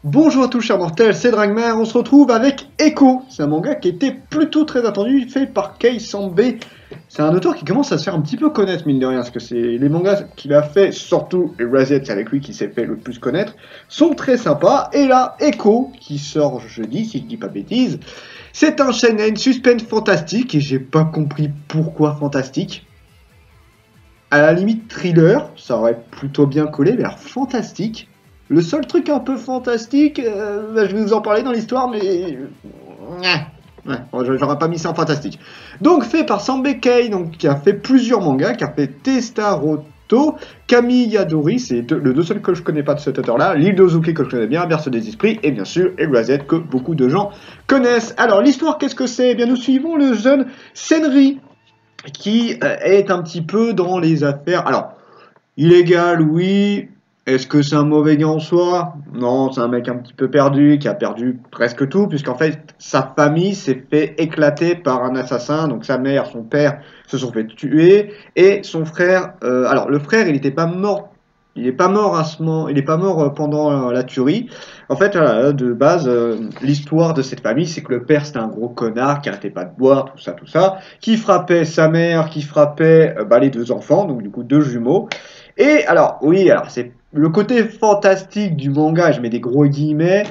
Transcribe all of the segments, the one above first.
Bonjour à tous chers mortels, c'est Dragmar, on se retrouve avec Echo. C'est un manga qui était plutôt très attendu, fait par Kei Sambe. C'est un auteur qui commence à se faire un petit peu connaître, mine de rien, parce que c'est les mangas qu'il a fait, surtout Erased, c'est avec lui qui s'est fait le plus connaître, sont très sympas. Et là, Echo, qui sort jeudi, si je dis pas bêtise, c'est un shonen suspense fantastique, et j'ai pas compris pourquoi fantastique. À la limite thriller, ça aurait plutôt bien collé, mais alors fantastique. Le seul truc un peu fantastique, je vais vous en parler dans l'histoire, mais ouais, j'aurais pas mis ça en fantastique. Donc fait par Sambe Kei, donc qui a fait plusieurs mangas, qui a fait Testaroto, Kami Yadori, c'est le deux seuls que je connais pas de cet auteur-là, l'île d'Ozuki que je connais bien, Berceau des esprits, et bien sûr Erased que beaucoup de gens connaissent. Alors l'histoire, qu'est-ce que c'est? Eh bien nous suivons le jeune Senri, qui est un petit peu dans les affaires. Alors, illégal, oui. Est-ce que c'est un mauvais gars en soi? Non, c'est un mec un petit peu perdu, qui a perdu presque tout, puisqu'en fait, sa famille s'est fait éclater par un assassin. Donc sa mère, son père se sont fait tuer, et son frère. Alors, le frère, il n'était pas mort. Il n'est pas mort à ce moment, il n'est pas mort pendant la tuerie. En fait, voilà, de base, l'histoire de cette famille, c'est que le père, c'était un gros connard qui arrêtait pas de boire, tout ça, qui frappait sa mère, qui frappait les deux enfants, donc du coup deux jumeaux. Et alors, oui, alors c'est le côté fantastique du manga, je mets des gros guillemets,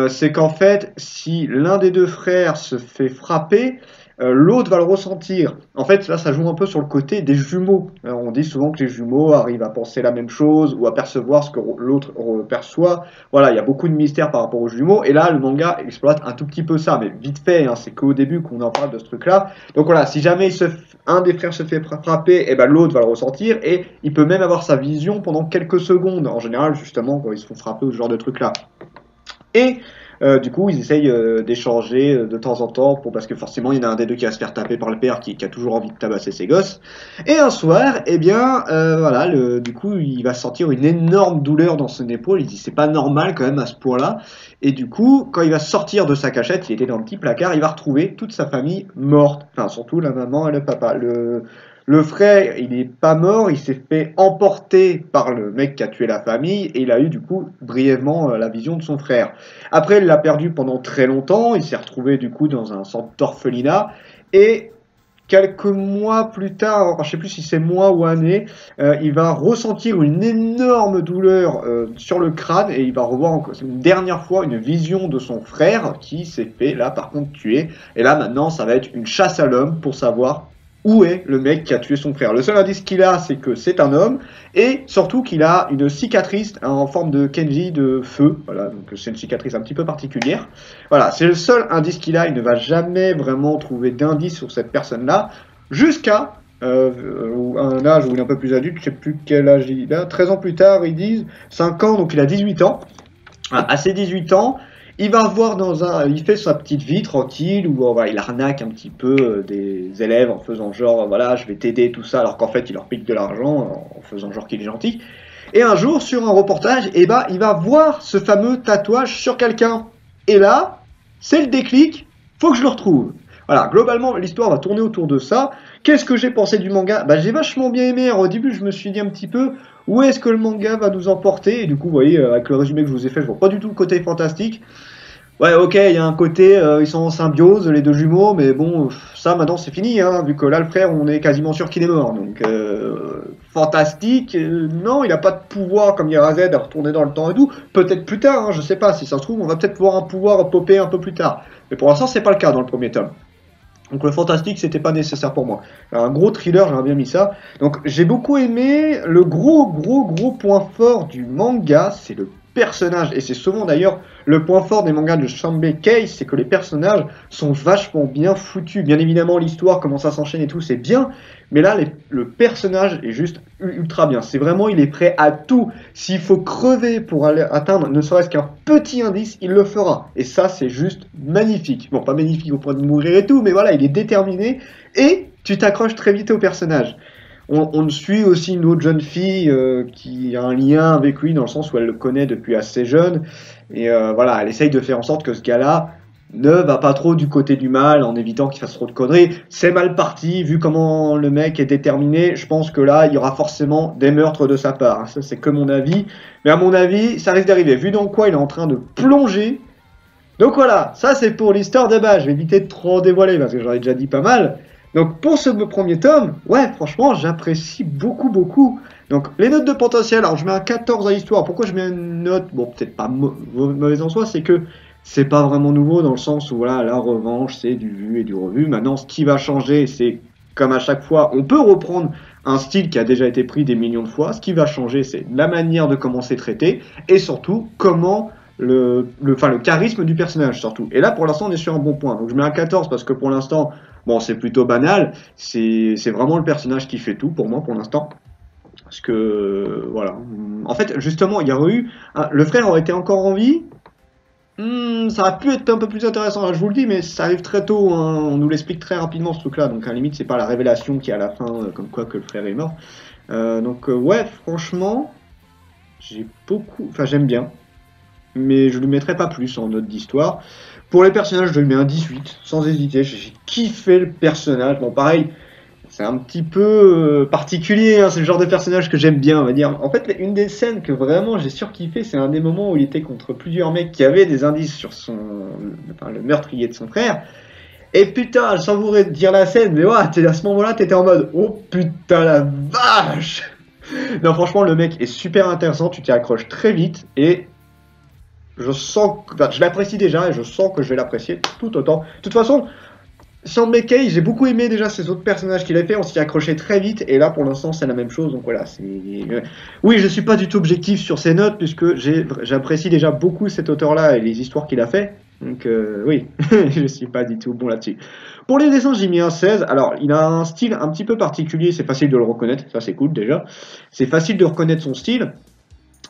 c'est qu'en fait, si l'un des deux frères se fait frapper, l'autre va le ressentir. En fait, là, ça joue un peu sur le côté des jumeaux. On dit souvent que les jumeaux arrivent à penser la même chose ou à percevoir ce que l'autre perçoit. Voilà, il y a beaucoup de mystères par rapport aux jumeaux. Et là, le manga exploite un tout petit peu ça, mais vite fait, hein, c'est qu'au début qu'on en parle de ce truc-là. Donc voilà, si jamais un des frères se fait frapper, et ben l'autre va le ressentir et il peut même avoir sa vision pendant quelques secondes. En général, justement, quand ils se font frapper ou ce genre de truc-là. Et du coup, ils essayent d'échanger de temps en temps parce que forcément, il y en a un des deux qui va se faire taper par le père qui a toujours envie de tabasser ses gosses. Et un soir, eh bien, voilà, du coup, il va sentir une énorme douleur dans son épaule. Il dit c'est pas normal quand même à ce point-là. Et du coup, quand il va sortir de sa cachette, il était dans le petit placard, il va retrouver toute sa famille morte. Enfin, surtout la maman et le papa. Le frère, il n'est pas mort, il s'est fait emporter par le mec qui a tué la famille et il a eu du coup brièvement la vision de son frère. Après, il l'a perdu pendant très longtemps, il s'est retrouvé du coup dans un centre d'orphelinat et quelques mois plus tard, alors, je ne sais plus si c'est mois ou années, il va ressentir une énorme douleur sur le crâne et il va revoir encore une dernière fois une vision de son frère qui s'est fait là par contre tuer. Et là maintenant, ça va être une chasse à l'homme pour savoir où est le mec qui a tué son frère. Le seul indice qu'il a, c'est que c'est un homme, et surtout qu'il a une cicatrice en forme de Kenji de feu. Voilà, donc c'est une cicatrice un petit peu particulière. Voilà, c'est le seul indice qu'il a. Il ne va jamais vraiment trouver d'indice sur cette personne-là, jusqu'à un âge où il est un peu plus adulte, je ne sais plus quel âge il a. 13 ans plus tard, ils disent 5 ans, donc il a 18 ans. À ses 18 ans, il va voir il fait sa petite vie tranquille où il arnaque un petit peu des élèves en faisant genre voilà je vais t'aider tout ça alors qu'en fait il leur pique de l'argent en faisant genre qu'il est gentil. Et un jour sur un reportage, il va voir ce fameux tatouage sur quelqu'un. Et là, c'est le déclic, faut que je le retrouve. Voilà, globalement l'histoire va tourner autour de ça. Qu'est-ce que j'ai pensé du manga? J'ai vachement bien aimé. Alors, au début je me suis dit un petit peu où est-ce que le manga va nous emporter. Et du coup vous voyez avec le résumé que je vous ai fait, je vois pas du tout le côté fantastique. Ouais, ok, il y a un côté, ils sont en symbiose, les deux jumeaux, mais bon, ça maintenant c'est fini, hein, vu que là le frère, on est quasiment sûr qu'il est mort. Donc, fantastique, non, il n'a pas de pouvoir comme Erased à retourner dans le temps et tout. Peut-être plus tard, hein, je sais pas, si ça se trouve, on va peut-être voir un pouvoir popper un peu plus tard. Mais pour l'instant, c'est pas le cas dans le premier tome. Donc le fantastique, c'était pas nécessaire pour moi. Un gros thriller, j'aurais bien mis ça. Donc j'ai beaucoup aimé. Le gros point fort du manga, c'est le personnage. Et c'est souvent d'ailleurs le point fort des mangas de Sambe Kei, c'est que les personnages sont vachement bien foutus. Bien évidemment, l'histoire, comment ça s'enchaîne et tout, c'est bien. Mais là, le personnage est juste ultra bien. C'est vraiment, il est prêt à tout. S'il faut crever pour aller atteindre ne serait-ce qu'un petit indice, il le fera. Et ça, c'est juste magnifique. Bon, pas magnifique au point de mourir et tout, mais voilà, il est déterminé. Et tu t'accroches très vite au personnage. On suit aussi une autre jeune fille qui a un lien avec lui dans le sens où elle le connaît depuis assez jeune. Et voilà, elle essaye de faire en sorte que ce gars-là ne va pas trop du côté du mal en évitant qu'il fasse trop de conneries. C'est mal parti, vu comment le mec est déterminé, je pense que là, il y aura forcément des meurtres de sa part. Ça, c'est que mon avis. Mais à mon avis, ça risque d'arriver, vu dans quoi il est en train de plonger. Donc voilà, ça c'est pour l'histoire de base. Je vais éviter de trop dévoiler, parce que j'en ai déjà dit pas mal. Donc pour ce premier tome, ouais, franchement, j'apprécie beaucoup, beaucoup. Donc les notes de potentiel, alors je mets un 14 à l'histoire. Pourquoi je mets une note, bon, peut-être pas mauvaise en soi, c'est que c'est pas vraiment nouveau dans le sens où voilà, la revanche, c'est du vu et du revu. Maintenant, ce qui va changer, c'est comme à chaque fois, on peut reprendre un style qui a déjà été pris des millions de fois. Ce qui va changer, c'est la manière de comment c'est traité et surtout comment le charisme du personnage surtout. Et là, pour l'instant, on est sur un bon point. Donc je mets un 14 parce que pour l'instant, bon, c'est plutôt banal. C'est vraiment le personnage qui fait tout pour moi pour l'instant. Parce que voilà. En fait, justement, il y aurait eu le frère aurait été encore en vie. Ça aurait pu être un peu plus intéressant, je vous le dis, mais ça arrive très tôt, hein. On nous l'explique très rapidement ce truc-là, donc à la limite c'est pas la révélation qui est à la fin, comme quoi que le frère est mort. Ouais, franchement, j'aime bien, mais je lui mettrai pas plus en note d'histoire. Pour les personnages, je lui mets un 18, sans hésiter, j'ai kiffé le personnage, bon pareil, c'est un petit peu particulier, hein, c'est le genre de personnage que j'aime bien, on va dire. En fait, une des scènes que vraiment j'ai surkiffé, c'est un des moments où il était contre plusieurs mecs qui avaient des indices sur le meurtrier de son frère. Et putain, je savourais dire la scène, mais ouais, à ce moment-là, t'étais en mode, oh putain la vache. Non, franchement, le mec est super intéressant, tu t'y accroches très vite, et je sens, je l'apprécie déjà, et je sens que je vais l'apprécier tout autant. De toute façon, Sean McKay, j'ai beaucoup aimé déjà ces autres personnages qu'il a fait, on s'y accrochait très vite, et là pour l'instant c'est la même chose, donc voilà, oui, je suis pas du tout objectif sur ses notes, puisque j'apprécie déjà beaucoup cet auteur-là et les histoires qu'il a fait, donc oui, je suis pas du tout bon là-dessus. Pour les dessins, j'ai mis un 16, alors il a un style un petit peu particulier, c'est facile de le reconnaître, ça c'est cool déjà, c'est facile de reconnaître son style.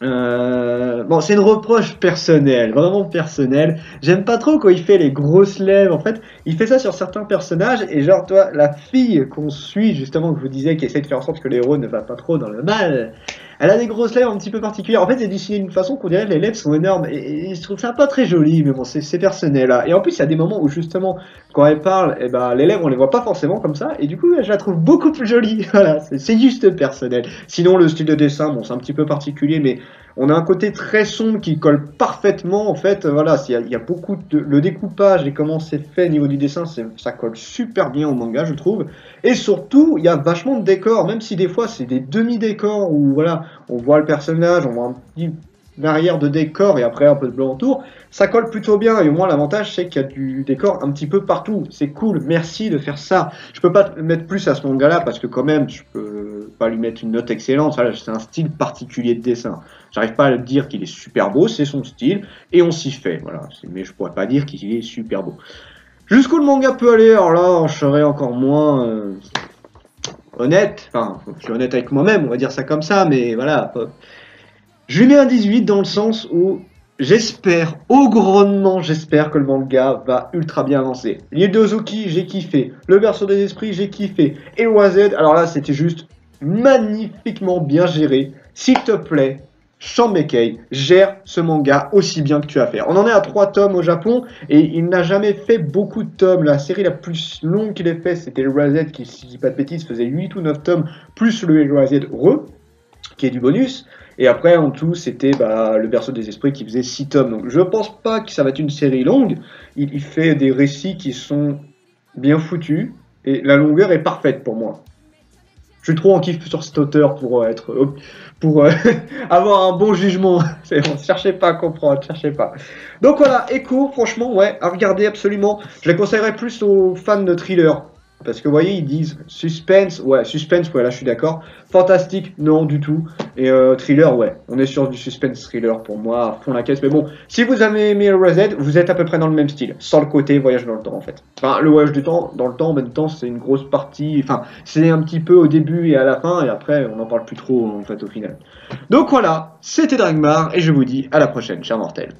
Bon, c'est une reproche personnelle, vraiment personnelle. J'aime pas trop quand il fait les grosses lèvres. En fait, il fait ça sur certains personnages. Et genre, toi, la fille qu'on suit, justement, que je vous disais, qui essaie de faire en sorte que l'héros ne va pas trop dans le mal, elle a des grosses lèvres un petit peu particulières. En fait, c'est dessiné d'une façon qu'on dirait que les lèvres sont énormes. Et je trouve ça pas très joli, mais bon, c'est personnel là. Et en plus, il y a des moments où, justement, quand elle parle, eh ben, les lèvres, on les voit pas forcément comme ça. Et du coup, je la trouve beaucoup plus jolie. Voilà, c'est juste personnel. Sinon, le style de dessin, bon, c'est un petit peu particulier, mais on a un côté très sombre qui colle parfaitement. En fait, voilà, il y a beaucoup de le découpage et comment c'est fait au niveau du dessin, ça colle super bien au manga, je trouve. Et surtout, il y a vachement de décors, même si des fois c'est des demi-décors où voilà, on voit le personnage, on voit un petit arrière de décor et après un peu de blanc autour. Ça colle plutôt bien et au moins l'avantage c'est qu'il y a du décor un petit peu partout. C'est cool, merci de faire ça. Je peux pas mettre plus à ce manga-là parce que quand même, je peux pas lui mettre une note excellente. Voilà, c'est un style particulier de dessin. J'arrive pas à dire qu'il est super beau, c'est son style, et on s'y fait, voilà. Mais je pourrais pas dire qu'il est super beau. Jusqu'où le manga peut aller, alors là, je serais encore moins honnête. Enfin, je suis honnête avec moi-même, on va dire ça comme ça, mais voilà. Je lui mets un 18 dans le sens où j'espère, grandement j'espère que le manga va ultra bien avancer. L'île de Ozuki, j'ai kiffé. Le berceau des esprits, j'ai kiffé. Et OAZ, alors là, c'était juste magnifiquement bien géré. S'il te plaît, Sean McKay gère ce manga aussi bien que tu as fait. On en est à 3 tomes au Japon et il n'a jamais fait beaucoup de tomes. La série la plus longue qu'il ait fait, c'était le RZ qui, si je dis pas de bêtises, faisait 8 ou 9 tomes, plus le RZ Re, qui est du bonus. Et après, en tout, c'était le berceau des esprits qui faisait 6 tomes. Donc je pense pas que ça va être une série longue. Il fait des récits qui sont bien foutus et la longueur est parfaite pour moi. Je suis trop en kiff sur cet auteur pour avoir un bon jugement. Bon, cherchez pas à comprendre, cherchez pas. Donc voilà, Echo, franchement, ouais, à regarder absolument. Je les conseillerais plus aux fans de thriller. Parce que vous voyez, ils disent suspense, ouais, là je suis d'accord. Fantastique, non du tout. Et thriller, ouais, on est sur du suspense thriller pour moi, à fond la caisse. Mais bon, si vous avez aimé le RZ, vous êtes à peu près dans le même style, sans le côté voyage dans le temps en fait. Enfin, le voyage du temps, dans le temps, en même temps, c'est une grosse partie, enfin, c'est un petit peu au début et à la fin, et après, on n'en parle plus trop en fait au final. Donc voilà, c'était Dragmar, et je vous dis à la prochaine, chers mortels.